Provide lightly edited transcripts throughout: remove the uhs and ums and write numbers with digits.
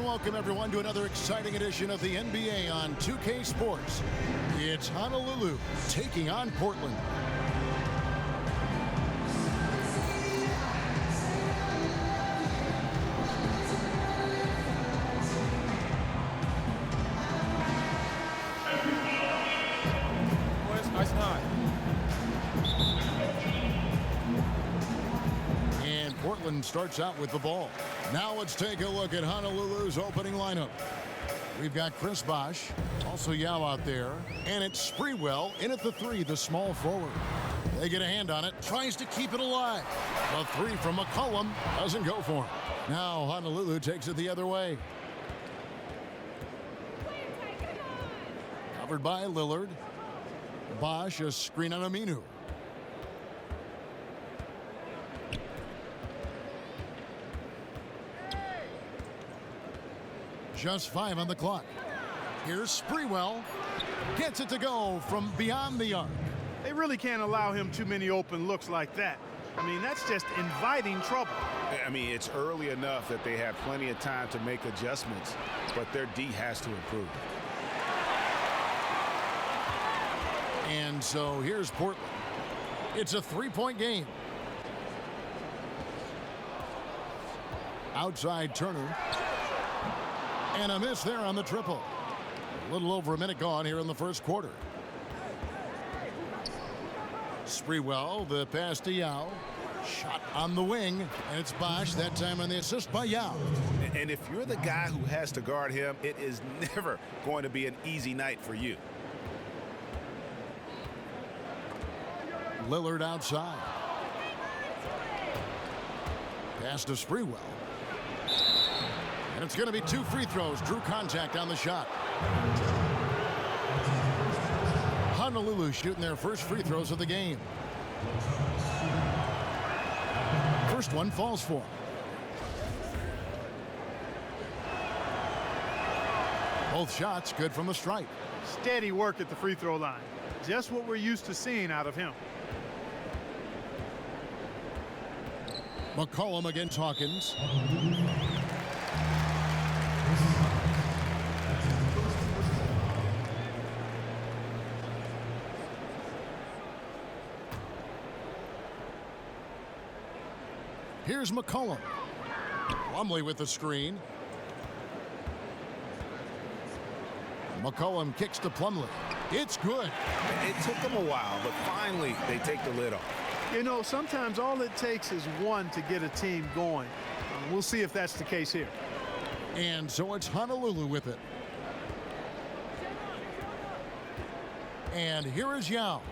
welcome everyone to another exciting edition of the NBA on 2K Sports. It's Honolulu taking on Portland. Nice and high. And Portland starts out with the ball. Now let's take a look at Honolulu's opening lineup. We've got Chris Bosh, also Yao out there, and it's Sprewell in at the 3, the small forward. They get a hand on it, tries to keep it alive. The 3 from McCollum doesn't go for him. Now Honolulu takes it the other way. Covered by Lillard. Bosh, a screen on Aminu. Just 5 on the clock. Here's Sprewell. Gets it to go from beyond the arc. They really can't allow him too many open looks like that. I mean, that's just inviting trouble. I mean, it's early enough that they have plenty of time to make adjustments, but their D has to improve. And so here's Portland. It's a 3-point game. Outside Turner. And a miss there on the triple. A little over a minute gone here in the first quarter. Sprewell, the pass to Yao. Shot on the wing, and it's Bosh, that time on the assist by Yao. And if you're the guy who has to guard him, it is never going to be an easy night for you. Lillard outside. Pass to Sprewell. And it's going to be 2 free throws. Drew contact on the shot. Honolulu shooting their first free throws of the game. First one falls for him. Both shots good from the stripe. Steady work at the free throw line. Just what we're used to seeing out of him. McCollum against Hawkins. Here's McCollum. Plumlee with the screen. McCollum kicks to Plumlee. It's good. It took them a while, but finally they take the lid off. You know, sometimes all it takes is one to get a team going. We'll see if that's the case here. And so it's Honolulu with it. And here is Yao.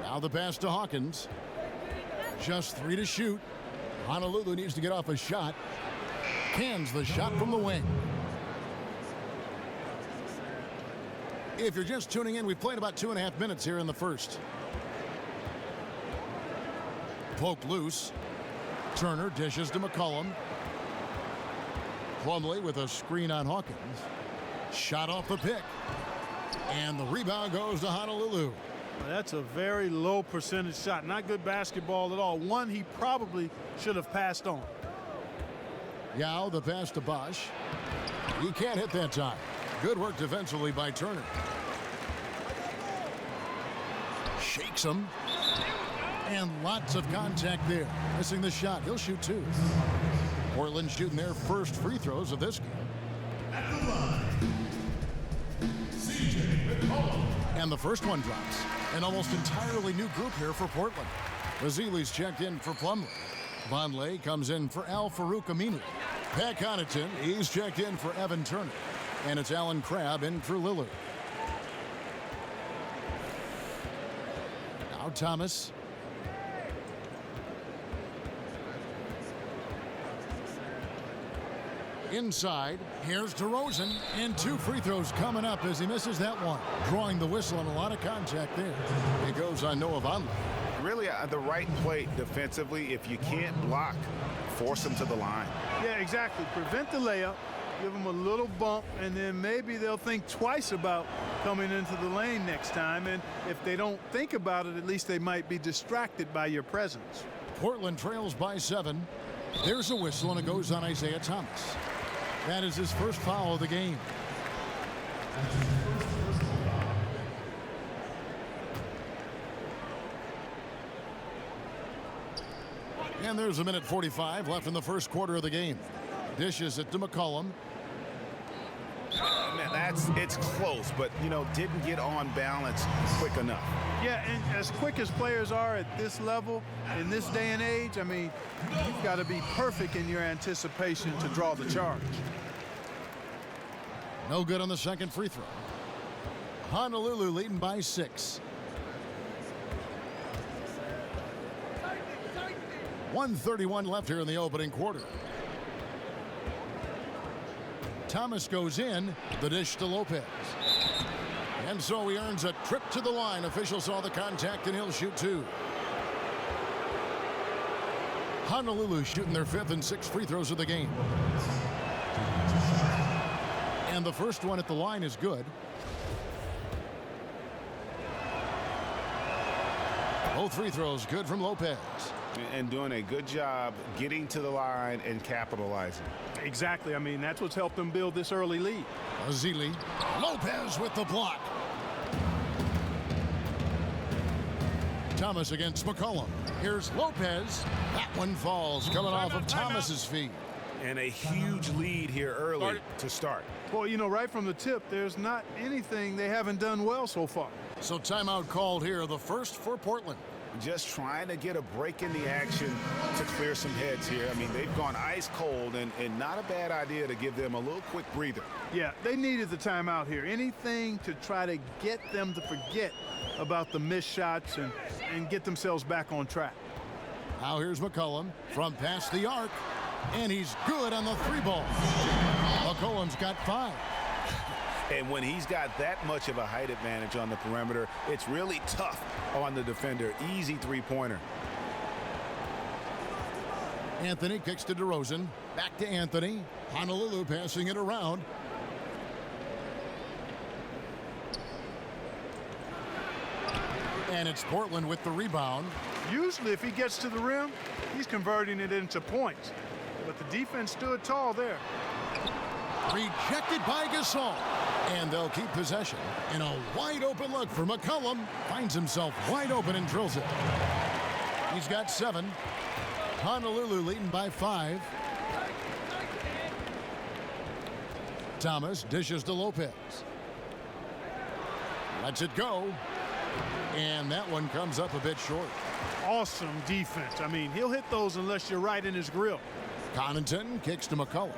Now the pass to Hawkins. Just 3 to shoot. Honolulu needs to get off a shot. Cans the shot from the wing. If you're just tuning in, we've played about 2.5 minutes here in the first. Poked loose. Turner dishes to McCollum. Plumlee with a screen on Hawkins. Shot off the pick. And the rebound goes to Honolulu. Well, that's a very low percentage shot. Not good basketball at all. One he probably should have passed on. Yao, the pass to Bosh. He can't hit that time. Good work defensively by Turner. Shakes him. And lots of contact there. Missing the shot. He'll shoot 2. Portland shooting their first free throws of this game. And the first one drops. An almost entirely new group here for Portland. Vasili's checked in for Plumlee. Vonleh comes in for Al-Farouq Aminu. Pat Connaughton, he's checked in for Evan Turner. And it's Alan Crabb in for Lillard. Now Thomas. Inside, here's DeRozan, and 2 free throws coming up as he misses that one. Drawing the whistle and a lot of contact there. It goes on Noah Vonleh. Really the right play defensively. If you can't block, force them to the line. Yeah, exactly. Prevent the layup. give them a little bump, and then maybe they'll think twice about coming into the lane next time. And if they don't think about it, at least they might be distracted by your presence. Portland trails by 7. There's a whistle, and it goes on Isaiah Thomas. That is his first foul of the game. And there's a minute 45 left in the first quarter of the game. Dishes it to McCollum. Man, it's close, but, didn't get on balance quick enough. Yeah, and as quick as players are at this level, in this day and age, I mean, you've got to be perfect in your anticipation to draw the charge. No good on the second free throw. Honolulu leading by 6. 1:31 left here in the opening quarter. Thomas goes in, the dish to Lopez. And so he earns a trip to the line. Officials saw the contact, and he'll shoot 2. Honolulu shooting their 5th and 6th free throws of the game. And the first one at the line is good. Both free throws good from Lopez. And doing a good job getting to the line and capitalizing. Exactly. I mean, that's what's helped them build this early lead. Azili. Lopez with the block. Thomas against McCollum. Here's Lopez. That one falls, coming off of Thomas's feet. And a huge lead here early to start. Well, right from the tip, there's not anything they haven't done well so far. So timeout called here, the first for Portland. Just trying to get a break in the action to clear some heads here. I mean, they've gone ice cold, and not a bad idea to give them a little quick breather. Yeah, they needed the timeout here. Anything to try to get them to forget about the missed shots and get themselves back on track. Now here's McCollum from past the arc, and he's good on the 3-ball. McCollum's got 5. And when he's got that much of a height advantage on the perimeter, it's really tough on the defender. Easy 3-pointer. Anthony kicks to DeRozan. Back to Anthony. Honolulu passing it around. And it's Portland with the rebound. Usually if he gets to the rim, he's converting it into points. But the defense stood tall there. Rejected by Gasol. And they'll keep possession. And a wide open look for McCollum. Finds himself wide open and drills it. He's got 7. Honolulu leading by 5. Thomas dishes to Lopez. Lets it go. And that one comes up a bit short. Awesome defense. I mean, he'll hit those unless you're right in his grill. Connaughton kicks to McCollum.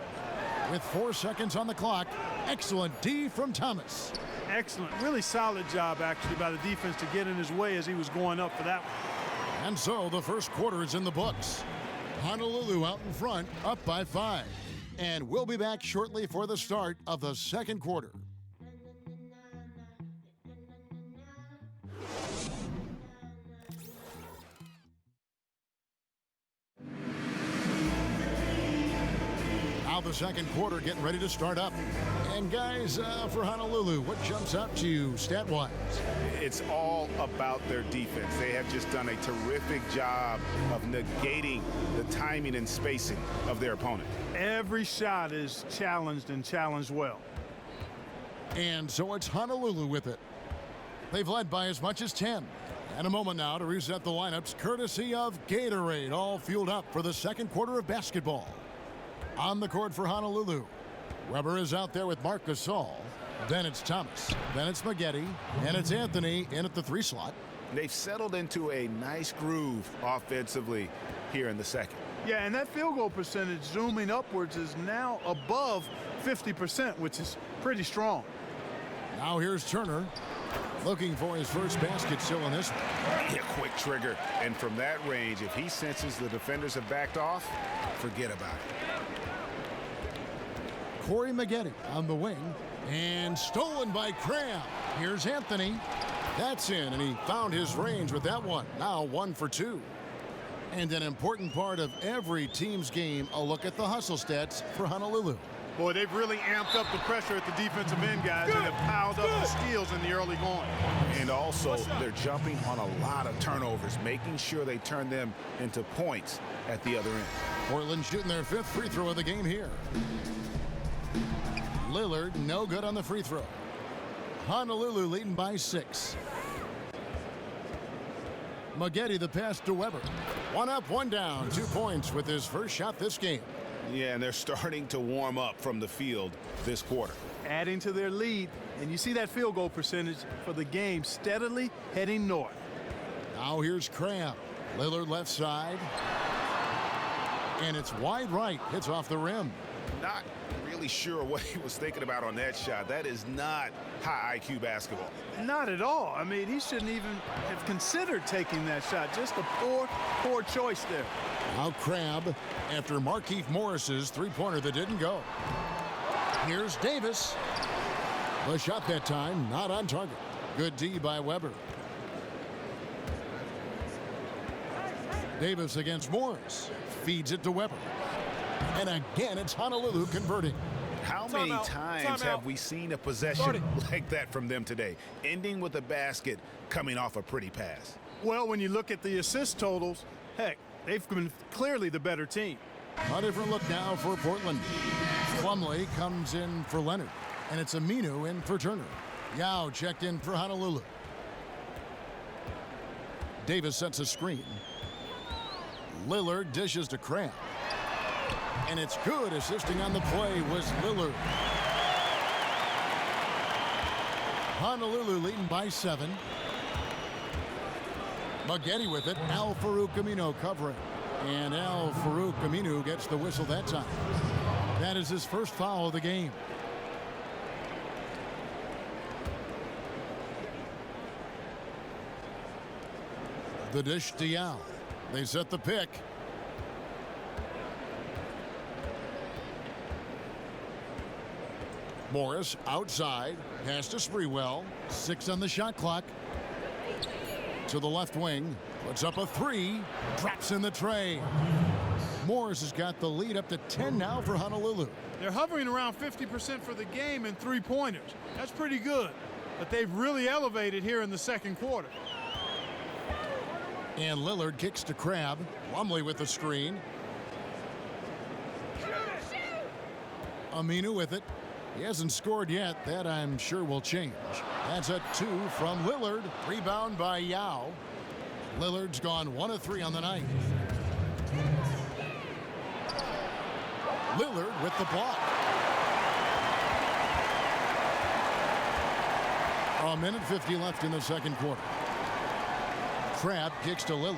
With 4 seconds on the clock, excellent D from Thomas. Excellent. Really solid job, actually, by the defense to get in his way as he was going up for that one. And so the first quarter is in the books. Honolulu out in front, up by 5. And we'll be back shortly for the start of the second quarter. Now the second quarter getting ready to start up. And guys, for Honolulu, what jumps out to you stat-wise? It's all about their defense. They have just done a terrific job of negating the timing and spacing of their opponent. Every shot is challenged and challenged well. And so it's Honolulu with it. They've led by as much as 10. And a moment now to reset the lineups courtesy of Gatorade, all fueled up for the second quarter of basketball. On the court for Honolulu, Weber is out there with Marc Gasol. Then it's Thomas. Then it's Maggette. And it's Anthony in at the 3 slot. They've settled into a nice groove offensively here in the second. Yeah, and that field goal percentage zooming upwards is now above 50%, which is pretty strong. Now here's Turner, looking for his first basket still in this one. A quick trigger. And from that range, if he senses the defenders have backed off, forget about it. Corey Maggette on the wing, and stolen by Cram. Here's Anthony. That's in, and he found his range with that one. Now 1 for 2. And an important part of every team's game, a look at the hustle stats for Honolulu. Boy, they've really amped up the pressure at the defensive end, guys, and have piled up the steals in the early going. And also, they're jumping on a lot of turnovers, making sure they turn them into points at the other end. Portland shooting their 5th free throw of the game here. Lillard, no good on the free throw. Honolulu leading by 6. Maggette the pass to Weber. 1 up, 1 down, 2 points with his first shot this game. Yeah, and they're starting to warm up from the field this quarter. Adding to their lead, and you see that field goal percentage for the game steadily heading north. Now here's Crabb. Lillard left side. And it's wide right. Hits off the rim. Not really sure what he was thinking about on that shot. That is not high IQ basketball. Not at all. I mean, he shouldn't even have considered taking that shot. Just a poor choice there. Now Crabb after Markieff Morris's three-pointer that didn't go. Here's Davis. The shot that time not on target. Good D by Weber. Davis against Morris. Feeds it to Weber. And again, it's Honolulu converting. How many times have we seen a possession like that from them today, ending with a basket coming off a pretty pass? Well, when you look at the assist totals, heck, they've been clearly the better team. A different look now for Portland. Plumlee comes in for Leonard, and it's Aminu in for Turner. Yao checked in for Honolulu. Davis sets a screen. Lillard dishes to Crabb. And it's good. Assisting on the play was Lillard. Honolulu leading by 7. Maggette with it. Al-Farouq Aminu covering. And Al-Farouq Aminu gets the whistle that time. That is his first foul of the game. The dish to Yao. They set the pick. Morris outside. Pass to Sprewell. 6 on the shot clock. To the left wing. Puts up a 3. Drops in the tray. Morris has got the lead up to 10 now for Honolulu. They're hovering around 50% for the game in three-pointers. That's pretty good. But they've really elevated here in the second quarter. And Lillard kicks to Crabb. Plumlee with the screen. Aminu with it. He hasn't scored yet. That I'm sure will change. That's a 2 from Lillard. Rebound by Yao. Lillard's gone 1 of 3 on the night. Lillard with the block. A minute 50 left in the second quarter. Crabb kicks to Lillard.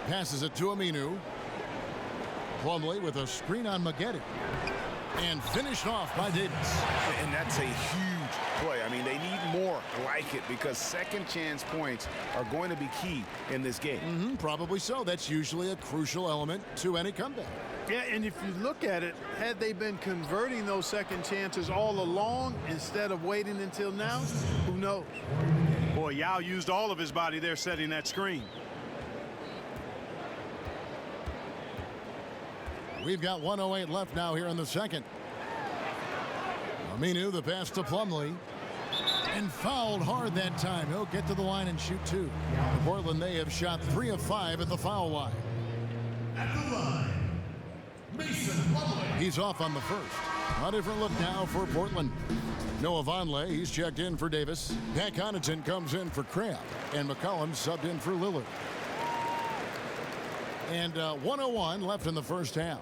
Passes it to Aminu. Plumlee with a screen on Maggette. And finished off by Davis. And that's a huge play. I mean, they need more like it because second chance points are going to be key in this game. Probably so. That's usually a crucial element to any comeback. Yeah, and if you look at it, had they been converting those second chances all along instead of waiting until now, who knows? Boy, Yao used all of his body there setting that screen. We've got 1:08 left now here in the second. Aminu, the pass to Plumlee. And fouled hard that time. He'll get to the line and shoot 2. Portland, they have shot 3 of 5 at the foul line. At the line, Mason Plumlee. He's off on the first. A different look now for Portland. Noah Vonleh, he's checked in for Davis. Pat Connaughton comes in for Crabb. And McCollum subbed in for Lillard. And 1:01 left in the first half.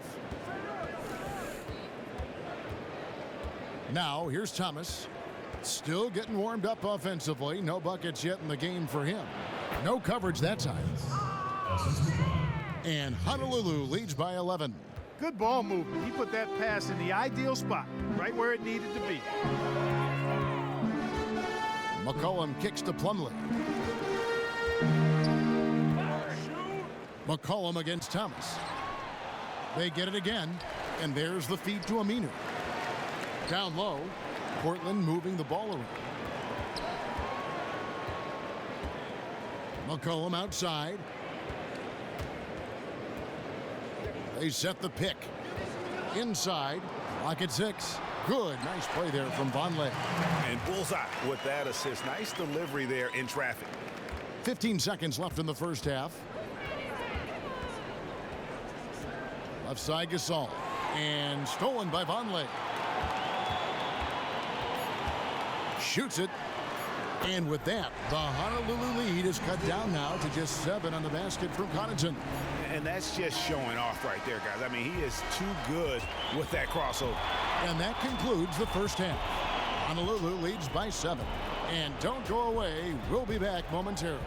Now, here's Thomas. Still getting warmed up offensively. No buckets yet in the game for him. No coverage that time. And Honolulu leads by 11. Good ball movement. He put that pass in the ideal spot, right where it needed to be. McCollum kicks to Plumlee. McCollum against Thomas. They get it again, and there's the feed to Aminu. Down low, Portland moving the ball around. McCollum outside. They set the pick. Inside. Lock at 6. Good. Nice play there from Vonleh. And bullseye with that assist. Nice delivery there in traffic. 15 seconds left in the first half. Left side Gasol. And stolen by Vonleh. Shoots it. And with that, the Honolulu lead is cut down now to just 7 on the basket from Connaughton. And that's just showing off right there, guys. I mean, he is too good with that crossover. And that concludes the first half. Honolulu leads by 7. And don't go away. We'll be back momentarily.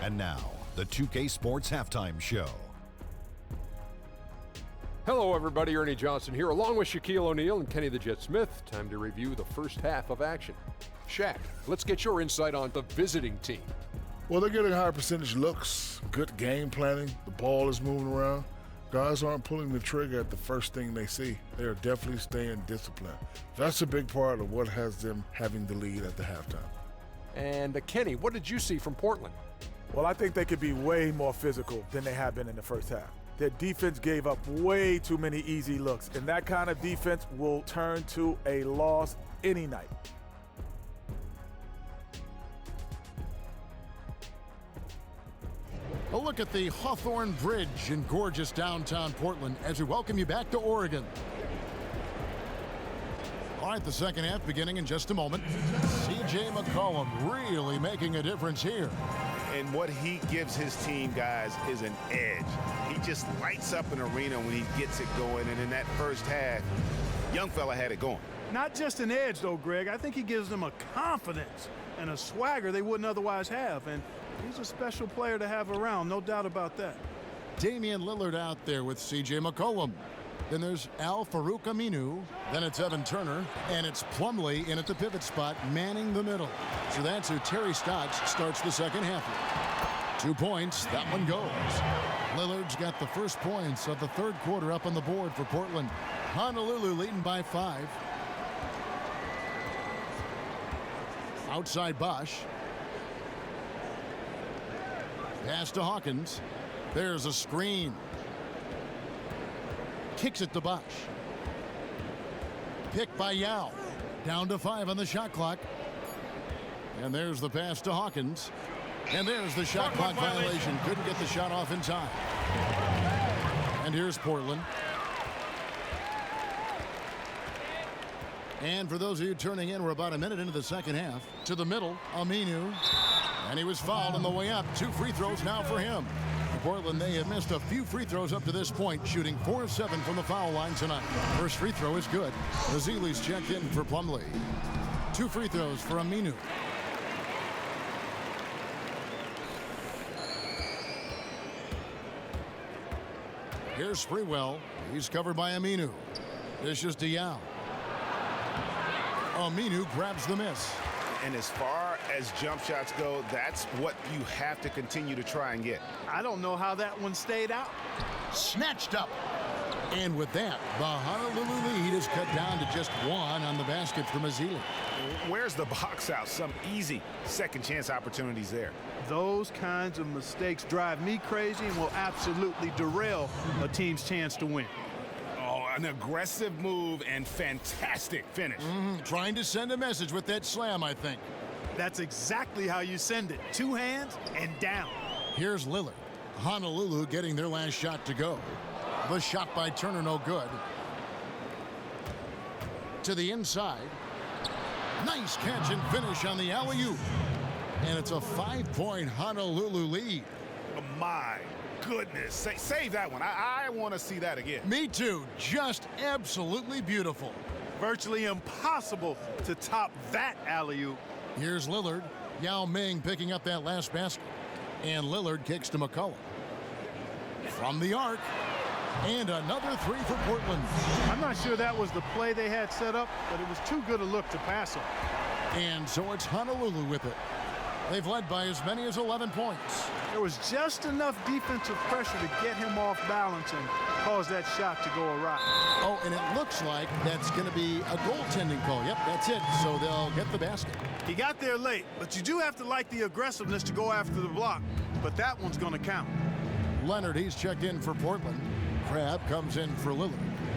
And now, the 2K Sports Halftime Show. Hello, everybody. Ernie Johnson here, along with Shaquille O'Neal and Kenny the Jet Smith. Time to review the first half of action. Shaq, let's get your insight on the visiting team. Well, they're getting higher percentage looks, good game planning. The ball is moving around. Guys aren't pulling the trigger at the first thing they see. They are definitely staying disciplined. That's a big part of what has them having the lead at the halftime. And Kenny, what did you see from Portland? Well, I think they could be way more physical than they have been in the first half. Their defense gave up way too many easy looks, and that kind of defense will turn to a loss any night. A look at the Hawthorne Bridge in gorgeous downtown Portland as we welcome you back to Oregon. All right, the second half beginning in just a moment. C.J. McCollum really making a difference here. And what he gives his team, guys, is an edge. He just lights up an arena when he gets it going. And in that first half, young fella had it going. Not just an edge, though, Greg. I think he gives them a confidence and a swagger they wouldn't otherwise have. And he's a special player to have around, no doubt about that. Damian Lillard out there with C.J. McCollum. Then there's Al-Farouq Aminu. Then it's Evan Turner. And it's Plumlee in at the pivot spot, manning the middle. So that's who Terry Stotts starts the second half with. 2 points. That one goes. Lillard's got the first points of the third quarter up on the board for Portland. Honolulu leading by 5. Outside Bosch. Pass to Hawkins. There's a screen. Kicks it to Bosch. Picked by Yao. Down to 5 on the shot clock. And there's the pass to Hawkins. And there's the shot clock violation. Couldn't get the shot off in time. And here's Portland. And for those of you turning in, we're about a minute into the second half. To the middle, Aminu. And he was fouled on the way up. 2 free throws now for him. Portland, they have missed a few free throws up to this point, shooting 4 of 7 from the foul line tonight. First free throw is good. Azili's checked in for Plumlee. 2 free throws for Aminu. Here's Sprewell. He's covered by Aminu. Dishes to Yao. Aminu grabs the miss. And as far as jump shots go, that's what you have to continue to try and get. I don't know how that one stayed out. Snatched up. And with that, the Honolulu lead is cut down to just 1 on the basket from Azili. Where's the box out? Some easy second chance opportunities there. Those kinds of mistakes drive me crazy and will absolutely derail a team's chance to win. Oh, an aggressive move and fantastic finish. Trying to send a message with that slam, I think. That's exactly how you send it. 2 hands and down. Here's Lillard. Honolulu getting their last shot to go. The shot by Turner, no good. To the inside. Nice catch and finish on the alley-oop. And it's a 5-point Honolulu lead. Oh, my goodness. Save that one. I want to see that again. Me too. Just absolutely beautiful. Virtually impossible to top that alley-oop. Here's Lillard. Yao Ming picking up that last basket. And Lillard kicks to McCollum. From the arc. And another 3 for Portland. I'm not sure that was the play they had set up, but it was too good a look to pass on. And so it's Honolulu with it. They've led by as many as 11 points. There was just enough defensive pressure to get him off balance and cause that shot to go awry. Oh, and it looks like that's going to be a goaltending call. Yep, that's it. So they'll get the basket. He got there late, but you do have to like the aggressiveness to go after the block. But that one's going to count. Leonard, he's checked in for Portland. Crabbe comes in for Lillard.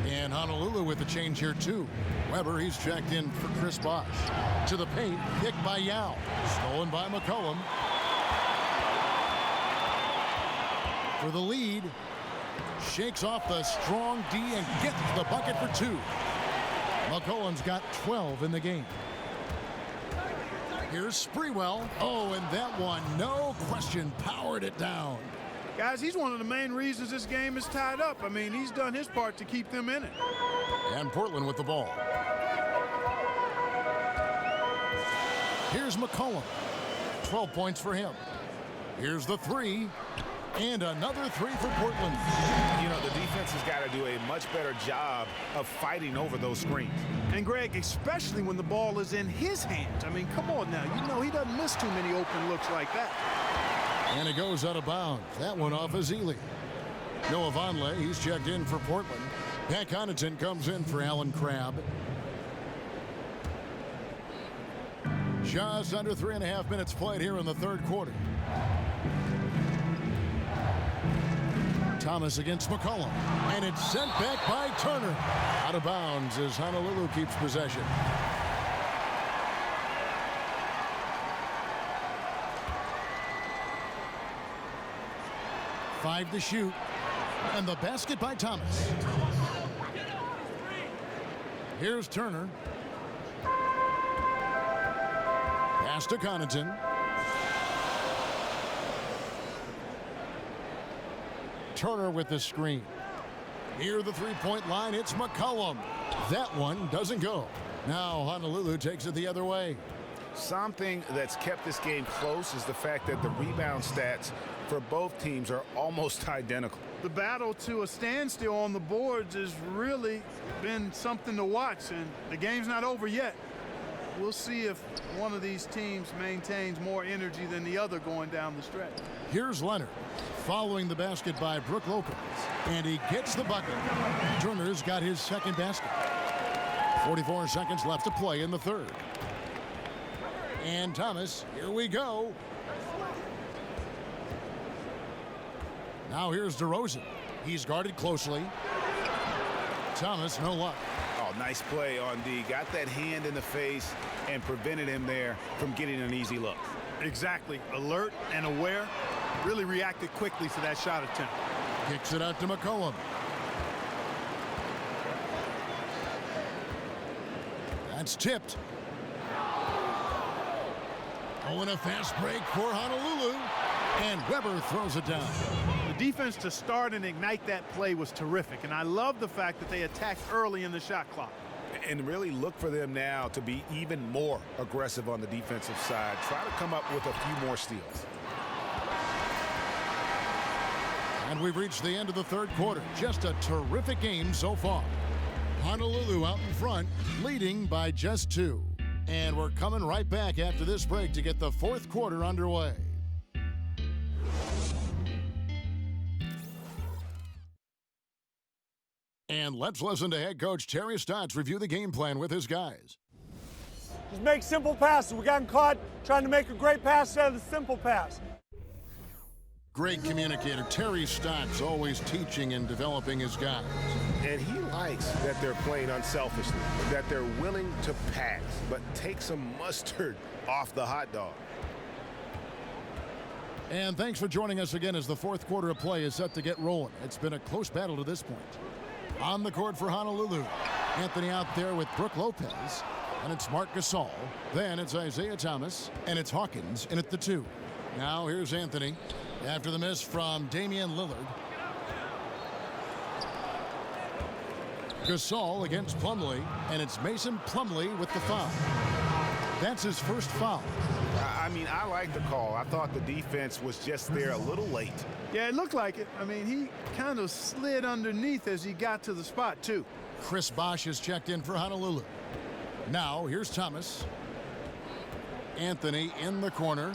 And Honolulu with the change here, too. Weber, he's checked in for Chris Bosh. To the paint, picked by Yao. Stolen by McCollum. For the lead. Shakes off the strong D and gets the bucket for 2. McCollum's got 12 in the game. Here's Sprewell. Oh, and that one, no question, powered it down. Guys, he's one of the main reasons this game is tied up. I mean, he's done his part to keep them in it. And Portland with the ball. Here's McCollum. 12 points for him. Here's the 3. And another 3 for Portland. You know, the defense has got to do a much better job of fighting over those screens. And Greg, especially when the ball is in his hands. I mean, come on now. You know he doesn't miss too many open looks like that. And it goes out of bounds. That one off of Ely. Noah Vonleh, he's checked in for Portland. Pat Connaughton comes in for Alan Crabbe. Just under 3.5 minutes played here in the third quarter. Thomas against McCollum. And it's sent back by Turner. Out of bounds as Honolulu keeps possession. Five to shoot. And the basket by Thomas. Here's Turner. Pass to Connaughton. Turner with the screen. Near the three-point line, it's McCollum. That one doesn't go. Now Honolulu takes it the other way. Something that's kept this game close is the fact that the rebound stats for both teams are almost identical. The battle to a standstill on the boards has really been something to watch, and the game's not over yet. We'll see if one of these teams maintains more energy than the other going down the stretch. Here's Leonard following the basket by Brook Lopez, and he gets the bucket. Turner's got his second basket. 44 seconds left to play in the third. And Thomas, here we go. Now here's DeRozan. He's guarded closely. Thomas, no luck. Oh, nice play on D. Got that hand in the face and prevented him there from getting an easy look. Exactly. Alert and aware. Really reacted quickly to that shot attempt. Kicks it out to McCollum. That's tipped. Oh, and a fast break for Honolulu. And Weber throws it down. The defense to start and ignite that play was terrific, and I love the fact that they attacked early in the shot clock. And really look for them now to be even more aggressive on the defensive side. Try to come up with a few more steals. And we've reached the end of the third quarter. Just a terrific game so far. Honolulu out in front, leading by just 2. And we're coming right back after this break to get the fourth quarter underway. And let's listen to head coach Terry Stotts review the game plan with his guys. Just make simple passes. We got caught trying to make a great pass out of the simple pass. Great communicator. Terry Stotts always teaching and developing his guys. And he likes that they're playing unselfishly, that they're willing to pass, but take some mustard off the hot dog. And thanks for joining us again as the fourth quarter of play is set to get rolling. It's been a close battle to this point. On the court for Honolulu, Anthony out there with Brook Lopez, and it's Marc Gasol. Then it's Isaiah Thomas, and it's Hawkins in at the 2. Now here's Anthony after the miss from Damian Lillard. Gasol against Plumlee, and it's Mason Plumlee with the foul. That's his first foul. I mean, I like the call. I thought the defense was just there a little late. Yeah, it looked like it. I mean, he kind of slid underneath as he got to the spot, too. Chris Bosh is checked in for Honolulu. Now, here's Thomas. Anthony in the corner.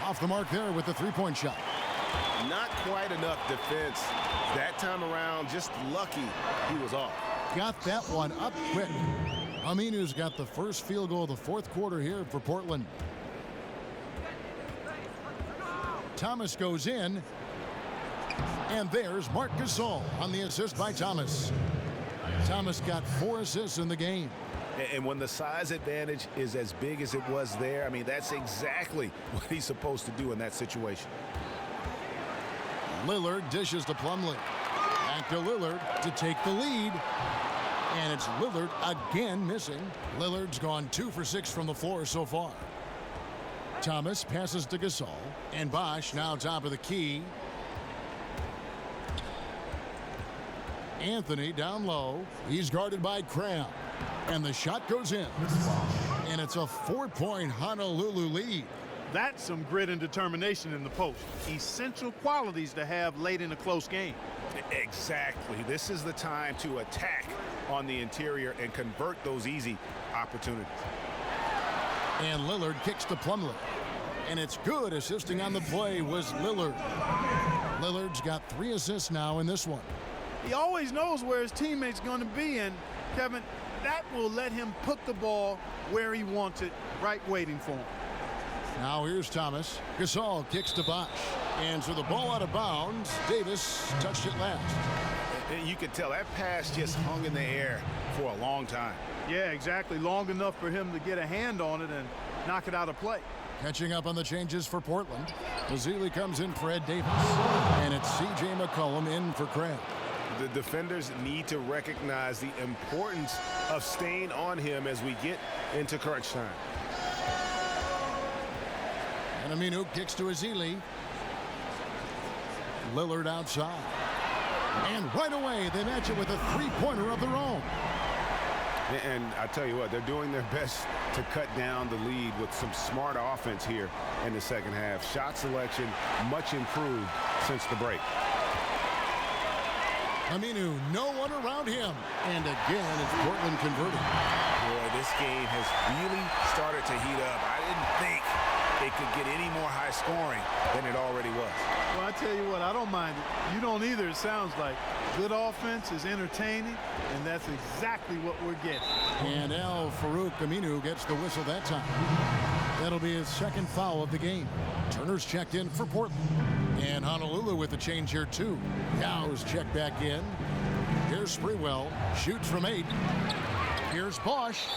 Off the mark there with the three-point shot. Not quite enough defense that time around. Just lucky he was off. Got that one up quick. Aminu's got the first field goal of the fourth quarter here for Portland. Thomas goes in, And there's Marc Gasol on the assist by Thomas. Thomas got 4 assists in the game. And when the size advantage is as big as it was there, I mean, that's exactly what he's supposed to do in that situation. Lillard dishes to Plumlee. Back to Lillard to take the lead. And it's Lillard again missing. Lillard's gone 2 for 6 from the floor so far. Thomas passes to Gasol. And Bosh now top of the key. Anthony down low. He's guarded by Cram. And the shot goes in. And it's a 4-point Honolulu lead. That's some grit and determination in the post. Essential qualities to have late in a close game. Exactly. This is the time to attack on the interior and convert those easy opportunities. And Lillard kicks to Plumlee. And it's good. Assisting on the play was Lillard. Lillard's got 3 assists now in this one. He always knows where his teammate's going to be, and Kevin, that will let him put the ball where he wants it, right waiting for him. Now here's Thomas. Gasol kicks to Bosh. And so the ball out of bounds. Davis touched it last. You could tell that pass just hung in the air for a long time. Yeah, exactly. Long enough for him to get a hand on it and knock it out of play. Catching up on the changes for Portland. Mazzilli comes in for Ed Davis. And it's C.J. McCollum in for Craig. The defenders need to recognize the importance of staying on him as we get into crunch time. And Aminu kicks to Azili. Lillard outside. And right away, they match it with a 3-pointer of their own. And I tell you what, they're doing their best to cut down the lead with some smart offense here in the second half. Shot selection much improved since the break. Aminu, no one around him. And again, it's Portland converting. Boy, this game has really started to heat up. I didn't think it could get any more high scoring than it already was. Well, I tell you what, I don't mind it. You don't either, it sounds like. Good offense is entertaining, and that's exactly what we're getting. And Al Farouk Aminu gets the whistle that time. That'll be his second foul of the game. Turner's checked in for Portland. And Honolulu with the change here, too. Yow's checked back in. Here's Sprewell. Shoots from 8. Here's Bosh.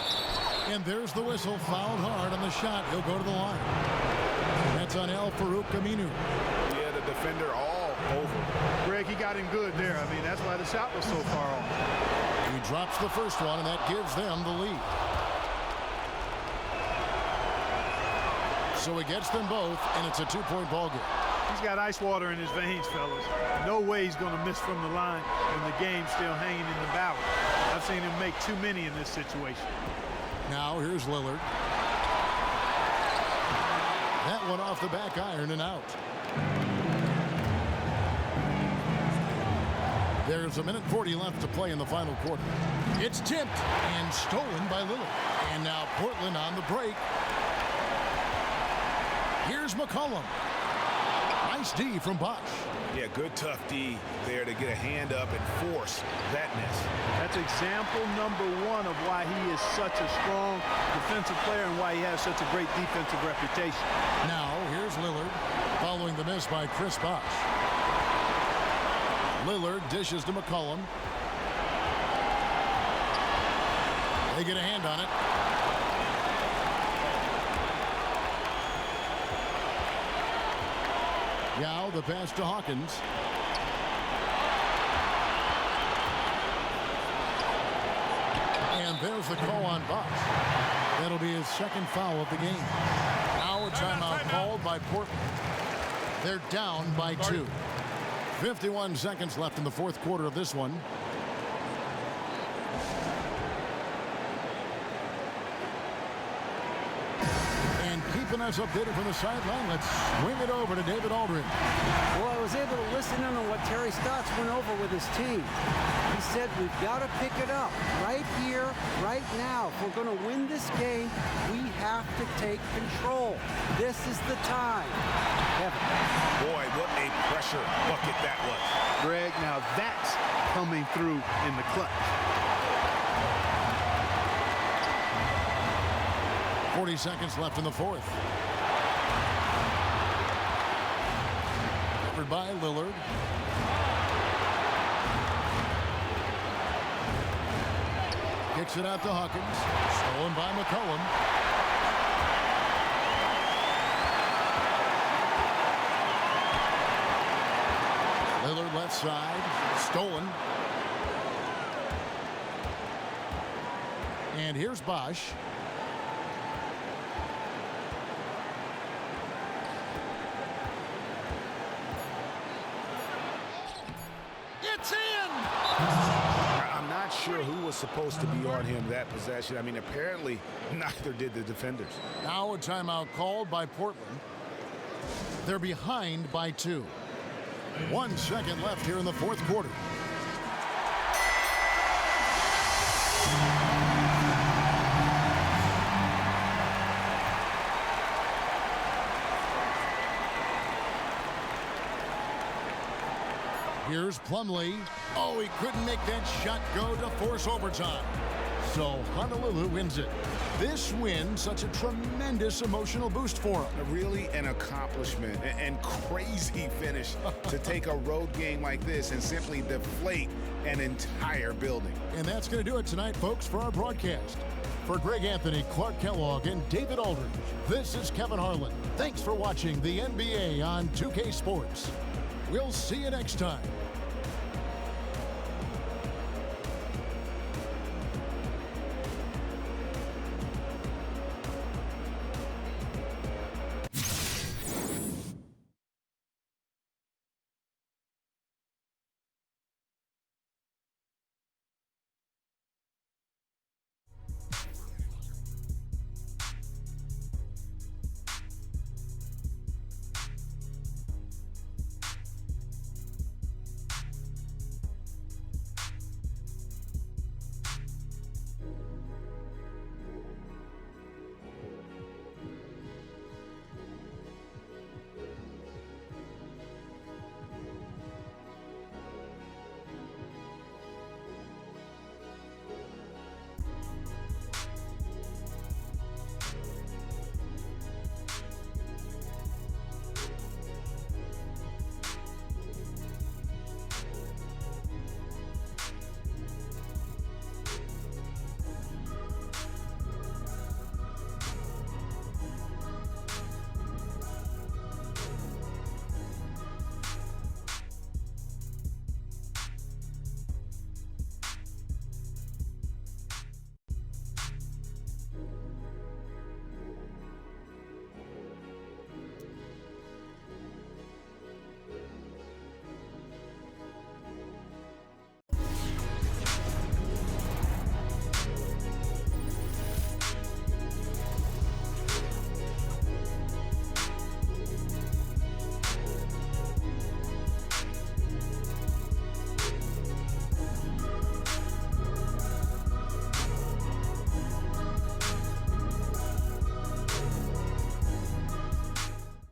And there's the whistle. Fouled hard on the shot. He'll go to the line. That's on Al Farouk Aminu. Yeah, the defender all over. Greg, he got him good there. I mean, that's why the shot was so far off. He drops the first one, and that gives them the lead. So he gets them both, and it's a 2-point ball game. He's got ice water in his veins, fellas. No way he's going to miss from the line when the game's still hanging in the balance. I've seen him make too many in this situation. Now here's Lillard. That one off the back iron and out. There's 1:40 left to play in the final quarter. It's tipped and stolen by Lillard. And now Portland on the break. Here's McCollum. Nice D from Bosh. Yeah, good tough D there to get a hand up and force that miss. That's example number 1 of why he is such a strong defensive player and why he has such a great defensive reputation. Now here's Lillard following the miss by Chris Bosh. Lillard dishes to McCollum. They get a hand on it. Yao, the pass to Hawkins. And there's the call on Bosh. That'll be his second foul of the game. Now a timeout called by Portland. They're down by 2. 51 seconds left in the fourth quarter of this one. And keeping us updated from the sideline, let's swing it over to David Aldridge. Well, I was able to listen in on what Terry Stotts went over with his team. He said we've got to pick it up right here, right now. If we're going to win this game, we have to take control. This is the time. Kevin. Boy, what a pressure bucket that was. Greg, now that's coming through in the clutch. 40 seconds left in the fourth. Covered by Lillard. Kicks it out to Hawkins. Stolen by McCollum. Lillard left side. Stolen. And here's Bosch. It's in! I'm not sure who was supposed to be on him that possession. I mean, apparently neither did the defenders. Now a timeout called by Portland. They're behind by 2. 1 second left here in the fourth quarter. Here's Plumlee. Oh, he couldn't make that shot go to force overtime. So Honolulu wins it. This win, such a tremendous emotional boost for them. Really an accomplishment and crazy finish to take a road game like this and simply deflate an entire building. And that's going to do it tonight, folks, for our broadcast. For Greg Anthony, Clark Kellogg, and David Aldridge, this is Kevin Harlan. Thanks for watching the NBA on 2K Sports. We'll see you next time.